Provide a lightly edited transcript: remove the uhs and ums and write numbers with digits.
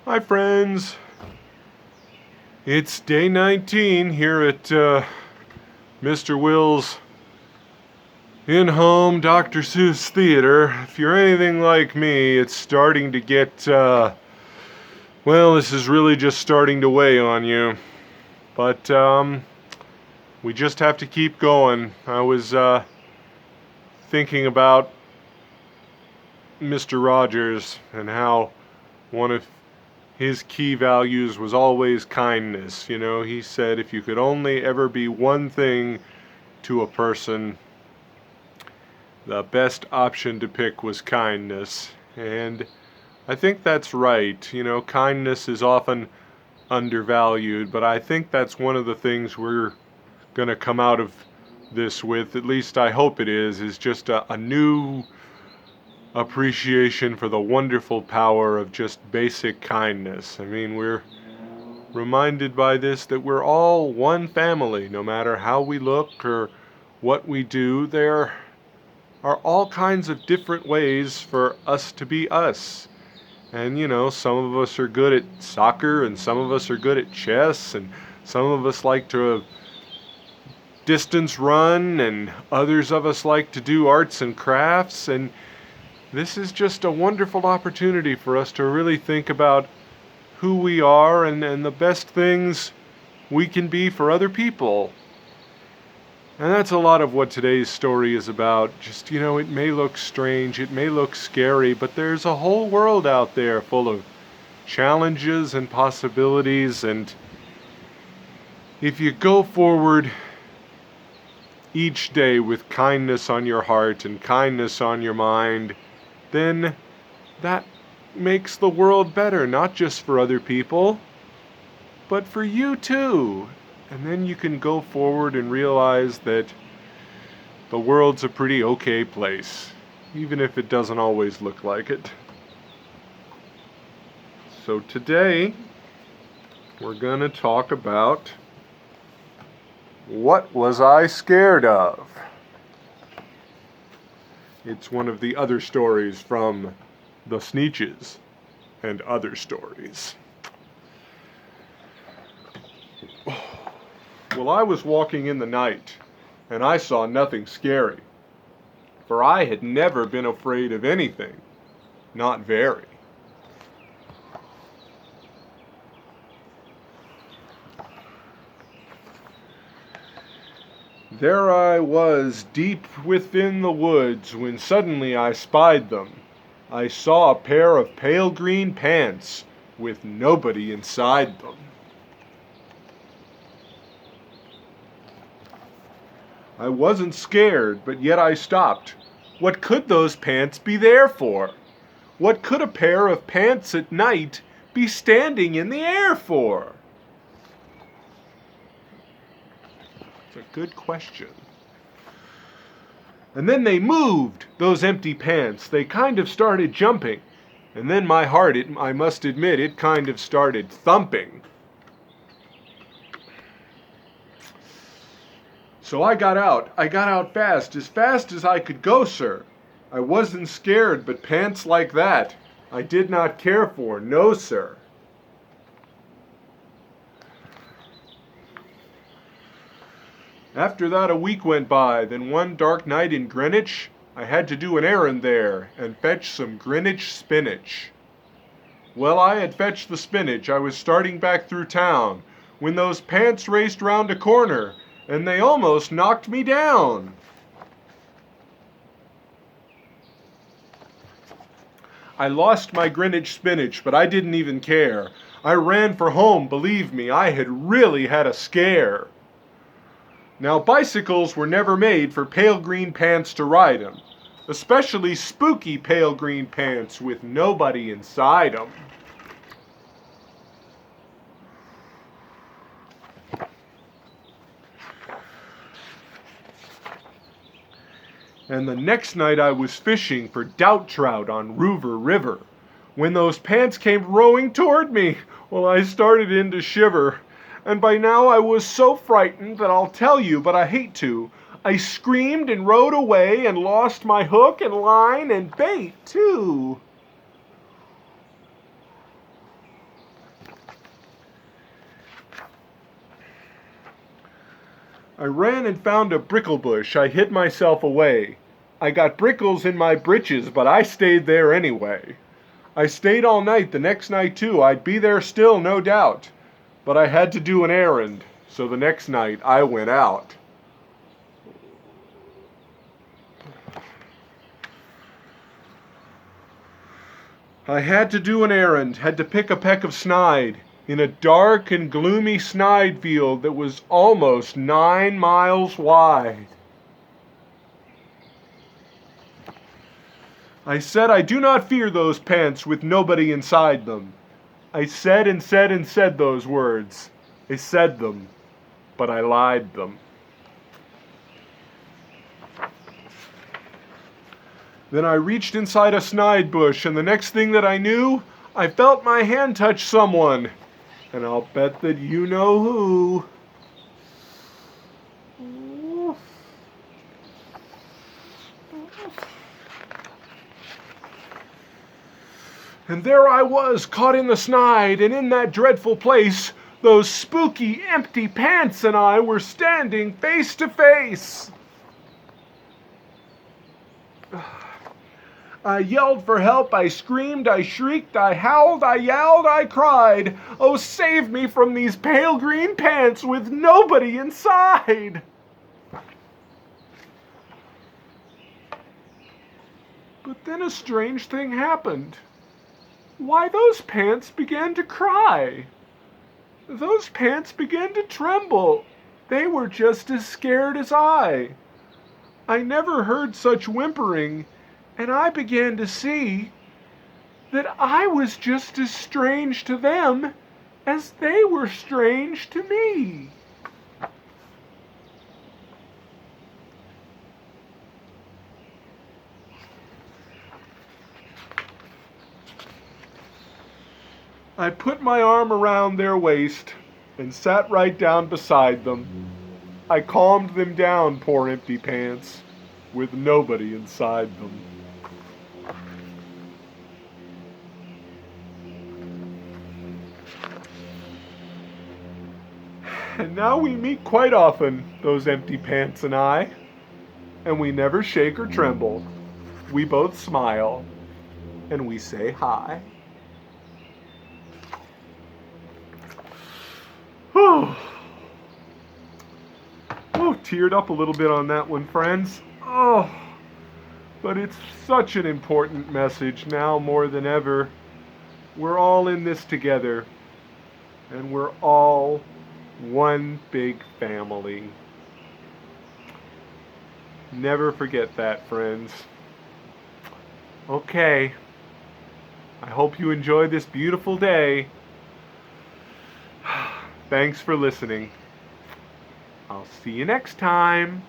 Hi friends, it's day 19 here at Mr. Will's in-home Dr. Seuss Theater. If you're anything like me, it's starting to get, this is really just starting to weigh on you. But we just have to keep going. I was thinking about Mr. Rogers and how one of his key values was always kindness. You know, he said if you could only ever be one thing to a person, the best option to pick was kindness. And I think that's right. You know, kindness is often undervalued, but I think that's one of the things we're going to come out of this with, at least I hope it is just a new appreciation for the wonderful power of just basic kindness. I mean, we're reminded by this that we're all one family, no matter how we look or what we do. There are all kinds of different ways for us to be us. And you know, some of us are good at soccer, and some of us are good at chess, and some of us like to distance run, and others of us like to do arts and crafts. And this is just a wonderful opportunity for us to really think about who we are and the best things we can be for other people. And that's a lot of what today's story is about. Just, you know, it may look strange, it may look scary, but there's a whole world out there full of challenges and possibilities. And if you go forward each day with kindness on your heart and kindness on your mind, then that makes the world better, not just for other people, but for you too. And then you can go forward and realize that the world's a pretty okay place, even if it doesn't always look like it. So today, we're going to talk about what was I scared of? It's one of the other stories from the Sneetches and other stories. Well, I was walking in the night, and I saw nothing scary, for I had never been afraid of anything, not very. There I was, deep within the woods, when suddenly I spied them. I saw a pair of pale green pants, with nobody inside them. I wasn't scared, but yet I stopped. What could those pants be there for? What could a pair of pants at night be standing in the air for? It's a good question. And then they moved, those empty pants. They kind of started jumping. And then my heart, I must admit, it kind of started thumping. So I got out. I got out fast as I could go, sir. I wasn't scared, but pants like that I did not care for, no, sir. After that a week went by, then one dark night in Greenwich, I had to do an errand there and fetch some Greenwich spinach. Well, I had fetched the spinach, I was starting back through town, when those pants raced round a corner, and they almost knocked me down. I lost my Greenwich spinach, but I didn't even care. I ran for home, believe me, I had really had a scare. Now, bicycles were never made for pale green pants to ride 'em, especially spooky pale green pants with nobody inside 'em. And the next night I was fishing for doubt trout on Roover River, when those pants came rowing toward me. Well, I started in to shiver. And by now I was so frightened that I'll tell you, but I hate to. I screamed and rowed away and lost my hook and line and bait, too. I ran and found a brickle bush. I hid myself away. I got brickles in my britches, but I stayed there anyway. I stayed all night, the next night too. I'd be there still, no doubt. But I had to do an errand, so the next night I went out. I had to do an errand, had to pick a peck of snide in a dark and gloomy snide field that was almost 9 miles wide. I said I do not fear those pants with nobody inside them. I said and said and said those words. I said them, but I lied them. Then I reached inside a snide bush, and the next thing that I knew, I felt my hand touch someone. And I'll bet that you know who. And there I was, caught in the snide, and in that dreadful place, those spooky, empty pants and I were standing face to face. I yelled for help, I screamed, I shrieked, I howled, I yelled, I cried. Oh, save me from these pale green pants with nobody inside. But then a strange thing happened. Why, those pants began to cry. Those pants began to tremble. They were just as scared as I. I never heard such whimpering, and I began to see that I was just as strange to them as they were strange to me. I put my arm around their waist and sat right down beside them. I calmed them down, poor empty pants, with nobody inside them. And now we meet quite often, those empty pants and I, and we never shake or tremble. We both smile, and we say hi. Oh, teared up a little bit on that one, friends. Oh, but it's such an important message now more than ever. We're all in this together, and we're all one big family. Never forget that, friends. Okay, I hope you enjoy this beautiful day. Thanks for listening. I'll see you next time.